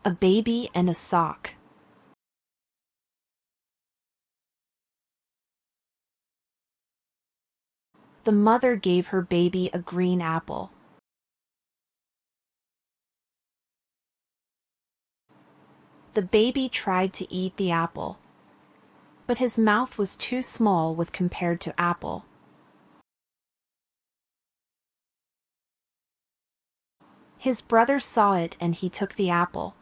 A baby and a sock. The mother gave her baby a green apple. The baby tried to eat the apple, but his mouth was too small with compared to apple. His brother saw it and he took the apple.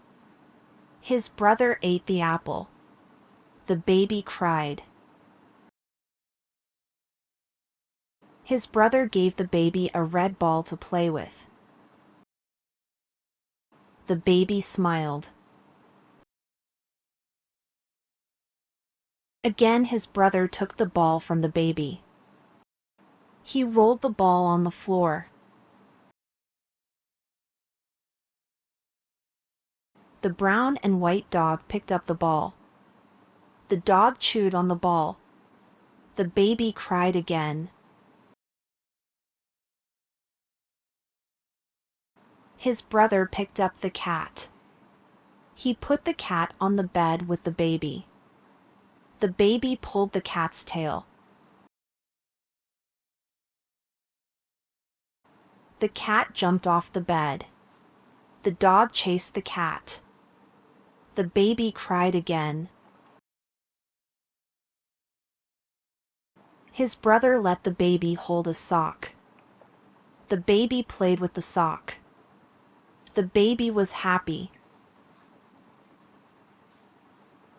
His brother ate the apple. The baby cried. His brother gave the baby a red ball to play with. The baby smiled. Again his brother took the ball from the baby. He rolled the ball on the floor. The brown and white dog picked up the ball. The dog chewed on the ball. The baby cried again. His brother picked up the cat. He put the cat on the bed with the baby. The baby pulled the cat's tail. The cat jumped off the bed. The dog chased the cat. The baby cried again. His brother let the baby hold a sock. The baby played with the sock. The baby was happy.